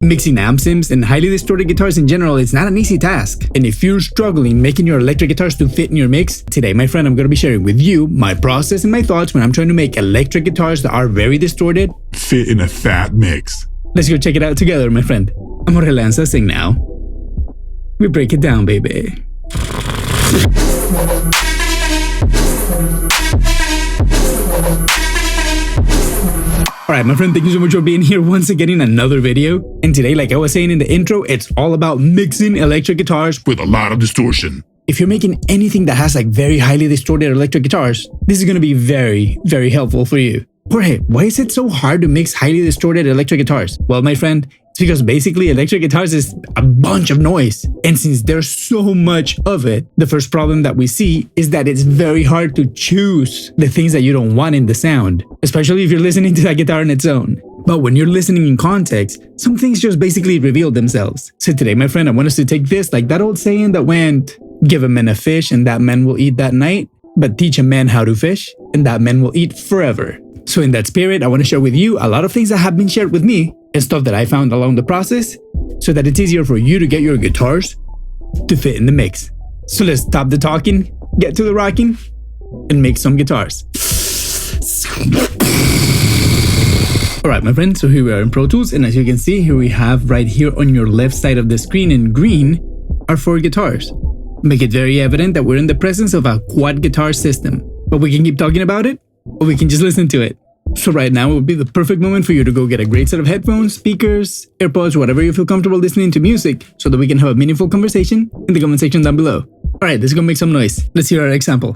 Mixing amp sims and highly distorted guitars in general is not an easy task. And if you're struggling making your electric guitars to fit in your mix, today, my friend, I'm going to be sharing with you my process and my thoughts when I'm trying to make electric guitars that are very distorted fit in a fat mix. Let's go check it out together, my friend. Amore lanza, sing now. We break it down, baby. Alright, my friend, thank you so much for being here once again in another video. And today, like I was saying in the intro, it's all about mixing electric guitars with a lot of distortion. If you're making anything that has like very highly distorted electric guitars, this is going to be very, very helpful for you. Jorge, why is it so hard to mix highly distorted electric guitars? Well, my friend, it's because basically electric guitars is a bunch of noise. And since there's so much of it, the first problem that we see is that it's very hard to choose the things that you don't want in the sound, especially if you're listening to that guitar on its own. But when you're listening in context, some things just basically reveal themselves. So today, my friend, I want us to take this like that old saying that went, give a man a fish and that man will eat that night, but teach a man how to fish and that man will eat forever. So in that spirit, I want to share with you a lot of things that have been shared with me and stuff that I found along the process so that it's easier for you to get your guitars to fit in the mix. So let's stop the talking, get to the rocking, and make some guitars. Alright, my friend, so here we are in Pro Tools, and as you can see, here we have right here on your left side of the screen in green are 4 guitars. Make it very evident that we're in the presence of a quad guitar system, but we can keep talking about it, or we can just listen to it. So right now would be the perfect moment for you to go get a great set of headphones, speakers, AirPods, whatever you feel comfortable listening to music so that we can have a meaningful conversation in the comment section down below. Alright, let's go make some noise. Let's hear our example.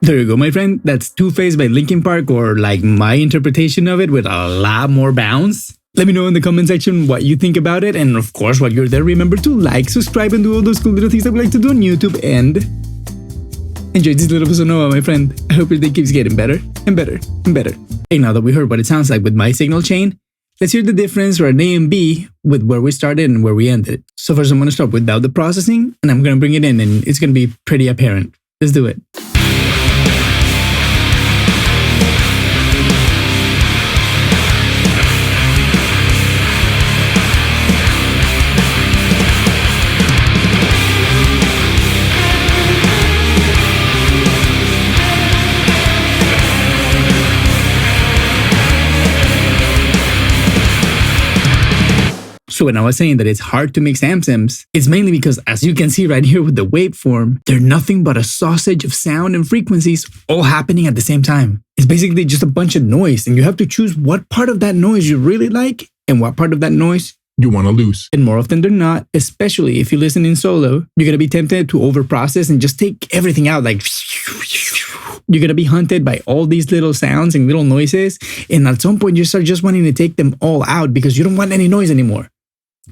There you go, my friend. That's Two-Face by Linkin Park, or like my interpretation of it with a lot more bounce. Let me know in the comment section what you think about it. And of course, while you're there, remember to like, subscribe, and do all those cool little things that we like to do on YouTube. And enjoy this little bossa nova, my friend. I hope your day keeps getting better and better and better. Hey, now that we heard what it sounds like with my signal chain, let's hear the difference for an A and B with where we started and where we ended. So first, I'm going to start without the processing, and I'm going to bring it in, and it's going to be pretty apparent. Let's do it. So when I was saying that it's hard to mix amp sims, it's mainly because, as you can see right here with the waveform, they're nothing but a sausage of sound and frequencies all happening at the same time. It's basically just a bunch of noise, and you have to choose what part of that noise you really like and what part of that noise you want to lose. And more often than not, especially if you listen in solo, you're going to be tempted to overprocess and just take everything out. Like, you're going to be hunted by all these little sounds and little noises, and at some point you start just wanting to take them all out because you don't want any noise anymore.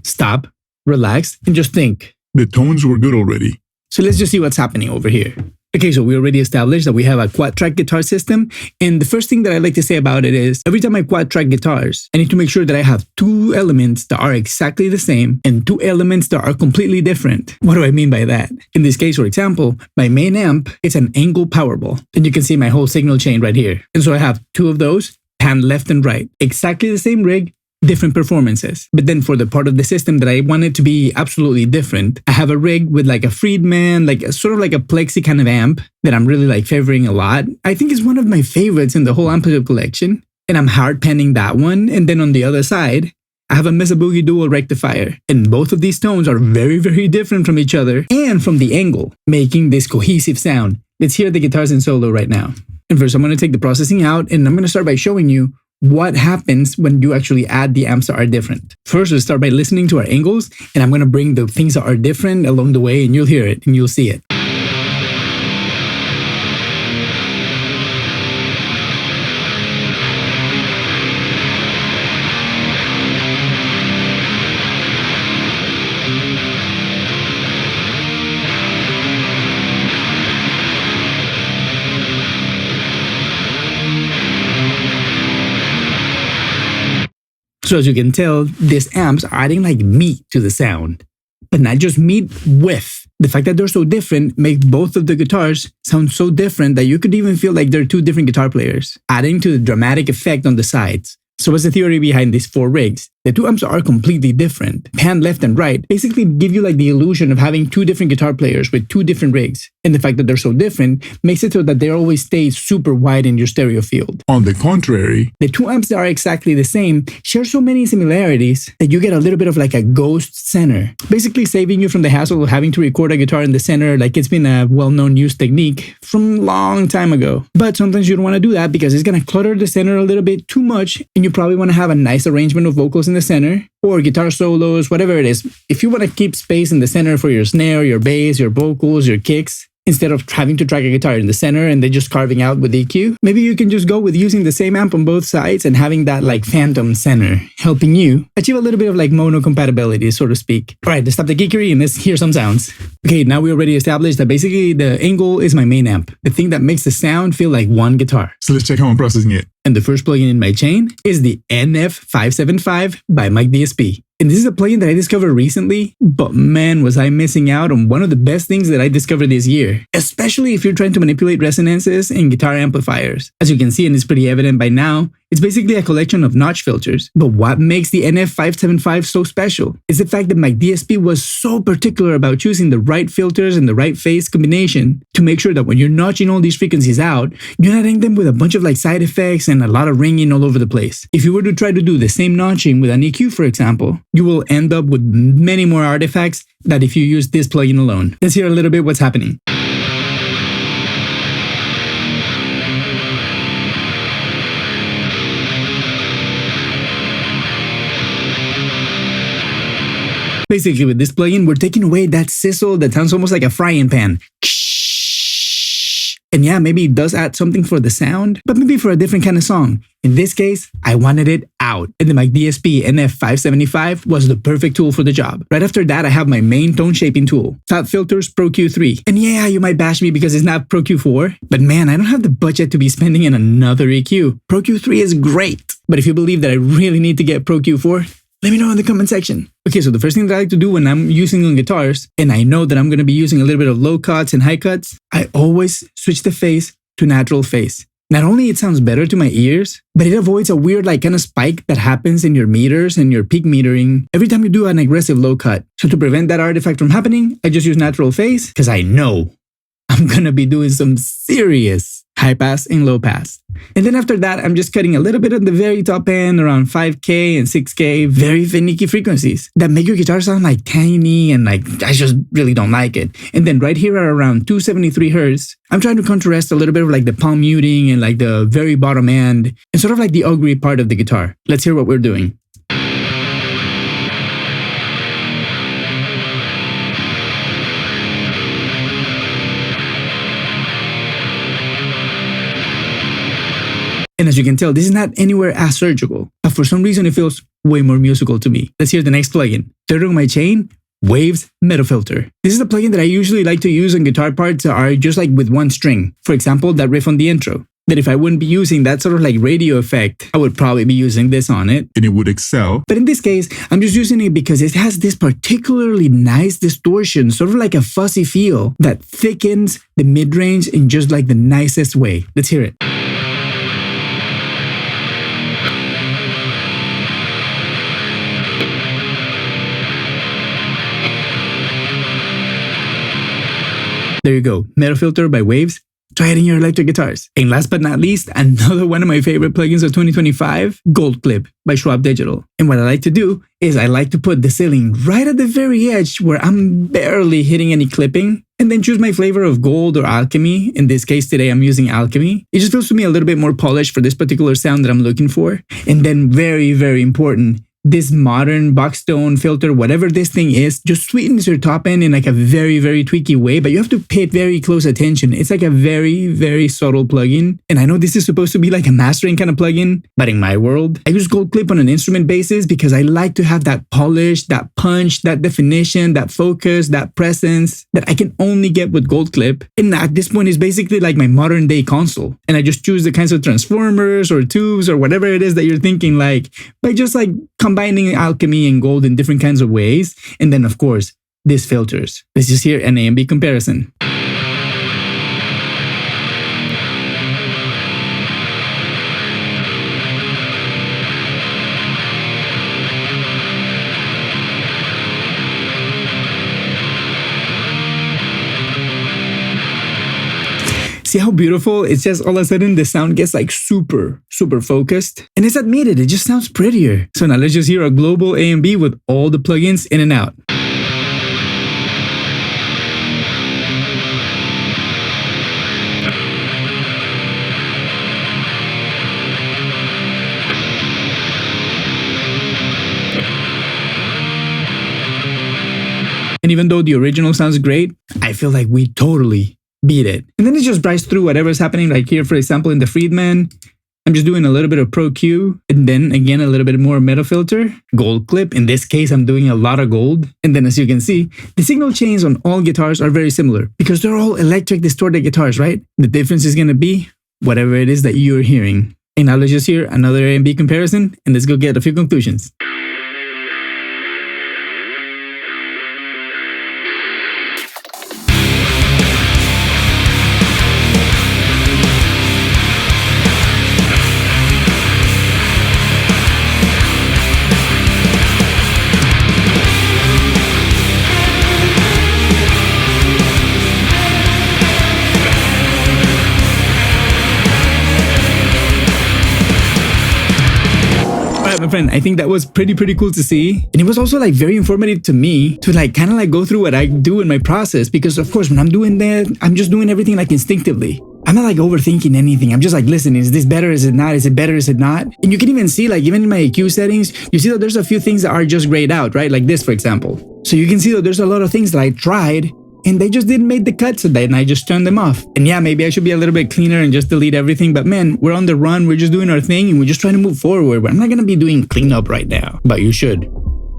Stop, relax, and just think. The tones were good already. So let's just see what's happening over here. Okay, so we already established that we have a quad-track guitar system, and the first thing that I like to say about it is every time I quad-track guitars, I need to make sure that I have 2 elements that are exactly the same and 2 elements that are completely different. What do I mean by that? In this case, for example, my main amp is an angle Powerball, and you can see my whole signal chain right here. And so I have 2 of those, panned left and right, exactly the same rig, different performances. But then for the part of the system that I want it to be absolutely different, I have a rig with like a Friedman, like sort of like a plexi kind of amp that I'm really like favoring a lot. I think it's one of my favorites in the whole Amplitube collection, and I'm hard panning that one. And then on the other side, I have a Mesa Boogie Dual rectifier, and both of these tones are very, very different from each other and from the angle, making this cohesive sound. Let's hear the guitars in solo right now. And first, I'm going to take the processing out, and I'm going to start by showing you what happens when you actually add the amps that are different. First, we'll start by listening to our angles, and I'm going to bring the things that are different along the way, and you'll hear it and you'll see it. So as you can tell, these amps are adding like meat to the sound. But not just meat, width. The fact that they're so different make both of the guitars sound so different that you could even feel like they're two different guitar players, adding to the dramatic effect on the sides. So what's the theory behind these 4 rigs? The 2 amps are completely different. Pan left and right basically give you like the illusion of having 2 different guitar players with 2 different rigs. And the fact that they're so different makes it so that they always stay super wide in your stereo field. On the contrary, the 2 amps that are exactly the same share so many similarities that you get a little bit of like a ghost center, basically saving you from the hassle of having to record a guitar in the center like it's been a well-known use technique from a long time ago. But sometimes you don't want to do that because it's going to clutter the center a little bit too much, and you probably want to have a nice arrangement of vocals in the center, or guitar solos, whatever it is. If you want to keep space in the center for your snare, your bass, your vocals, your kicks, instead of having to track a guitar in the center and then just carving out with EQ, maybe you can just go with using the same amp on both sides and having that like phantom center, helping you achieve a little bit of like mono compatibility, so to speak. All right, let's stop the geekery and let's hear some sounds. Okay, now we already established that basically the angle is my main amp, the thing that makes the sound feel like one guitar. so let's check how I'm processing it. And the first plugin in my chain is the NF575 by Mike DSP. And this is a plugin that I discovered recently, but man, was I missing out on one of the best things that I discovered this year, especially if you're trying to manipulate resonances in guitar amplifiers. As you can see, and it's pretty evident by now, it's basically a collection of notch filters. But what makes the NF575 so special is the fact that Mike DSP was so particular about choosing the right filters and the right phase combination to make sure that when you're notching all these frequencies out, you're not ending them with a bunch of like side effects and a lot of ringing all over the place. If you were to try to do the same notching with an EQ, for example, you will end up with many more artifacts than if you use this plugin alone. Let's hear a little bit what's happening. Basically, with this plugin, we're taking away that sizzle that sounds almost like a frying pan. And yeah, maybe it does add something for the sound, but maybe for a different kind of song. In this case, I wanted it out. And the Mike DSP NF575 was the perfect tool for the job. Right after that, I have my main tone shaping tool, Fat Filters Pro Q3. And yeah, you might bash me because it's not Pro Q4, but man, I don't have the budget to be spending in another EQ. Pro Q3 is great, but if you believe that I really need to get Pro Q4, let me know in the comment section. Okay, so the first thing that I like to do when I'm using on guitars, and I know that I'm going to be using a little bit of low cuts and high cuts, I always switch the phase to natural phase. Not only it sounds better to my ears, but it avoids a weird like kind of spike that happens in your meters and your peak metering every time you do an aggressive low cut. So to prevent that artifact from happening, I just use natural phase because I know I'm going to be doing some serious high pass and low pass. And then after that, I'm just cutting a little bit at the very top end, around 5K and 6K, very finicky frequencies that make your guitar sound like tiny and like, I just really don't like it. And then right here at around 273 Hertz, I'm trying to contrast a little bit of like the palm muting and like the very bottom end and sort of like the ugly part of the guitar. Let's hear what we're doing. And as you can tell, this is not anywhere as surgical, but for some reason it feels way more musical to me. Let's hear the next plugin. Third on my chain, Waves Metal Filter. This is a plugin that I usually like to use on guitar parts that are just like with one string. For example, that riff on the intro. That if I wouldn't be using that sort of like radio effect, I would probably be using this on it. And it would excel. But in this case, I'm just using it because it has this particularly nice distortion, sort of like a fuzzy feel that thickens the mid-range in just like the nicest way. Let's hear it. There you go, Metal Filter by Waves. Try it in your electric guitars. And last but not least, another one of my favorite plugins of 2025, Gold Clip by Schwab Digital. And what I like to do is I like to put the ceiling right at the very edge where I'm barely hitting any clipping, and then choose my flavor of gold or alchemy. In this case today, I'm using alchemy. It just feels to me a little bit more polished for this particular sound that I'm looking for. And then very, very important, this modern box tone filter, whatever this thing is, just sweetens your top end in like a very, very tweaky way, but you have to pay very close attention. It's like a very, very subtle plugin. And I know this is supposed to be like a mastering kind of plugin, but in my world, I use Gold Clip on an instrument basis because I like to have that polish, that punch, that definition, that focus, that presence that I can only get with Gold Clip. And at this point, it's basically like my modern day console. And I just choose the kinds of transformers or tubes or whatever it is that you're thinking, like by just like combining alchemy and gold in different kinds of ways. And then of course, these filters. Let's just hear an A and B comparison. See how beautiful? It's just all of a sudden the sound gets like super, super focused. And it's admitted, it just sounds prettier. So now let's just hear a global A and B with all the plugins in and out. And even though the original sounds great, I feel like we totally beat it. And then it just drives through whatever's happening. Like here, for example, in the Friedman, I'm just doing a little bit of Pro Q and then again, a little bit more metal filter, Gold Clip. In this case, I'm doing a lot of gold. And then as you can see, the signal chains on all guitars are very similar because they're all electric distorted guitars, right? The difference is going to be whatever it is that you're hearing. And now let's just hear another A and B comparison and let's go get a few conclusions. My friend, I think that was pretty cool to see. And it was also like very informative to me to like kind of like go through what I do in my process, because of course when I'm doing that, I'm just doing everything like instinctively. I'm not like overthinking anything. I'm just like, listen, is this better? Is it not? Is it better? Is it not? And you can even see like even in my EQ settings, you see that there's a few things that are just grayed out, right? Like this, for example. So you can see that there's a lot of things that I tried and they just didn't make the cut today and I just turned them off. And yeah, maybe I should be a little bit cleaner and just delete everything. But man, we're on the run. We're just doing our thing and we're just trying to move forward. But I'm not going to be doing cleanup right now. But you should.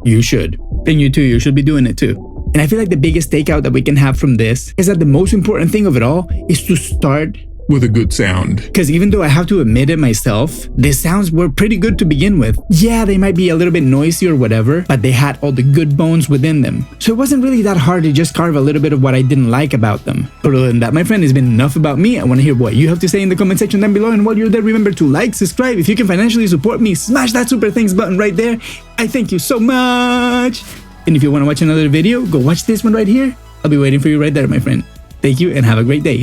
You should. And you too. You should be doing it too. And I feel like the biggest takeout that we can have from this is that the most important thing of it all is to start with a good sound. Because even though I have to admit it myself, the sounds were pretty good to begin with. Yeah, they might be a little bit noisy or whatever, but they had all the good bones within them. So it wasn't really that hard to just carve a little bit of what I didn't like about them. But other than that, my friend, it's been enough about me. I want to hear what you have to say in the comment section down below. And while you're there, remember to like, subscribe. If you can financially support me, smash that super thanks button right there. I thank you so much. And if you want to watch another video, go watch this one right here. I'll be waiting for you right there, my friend. Thank you and have a great day.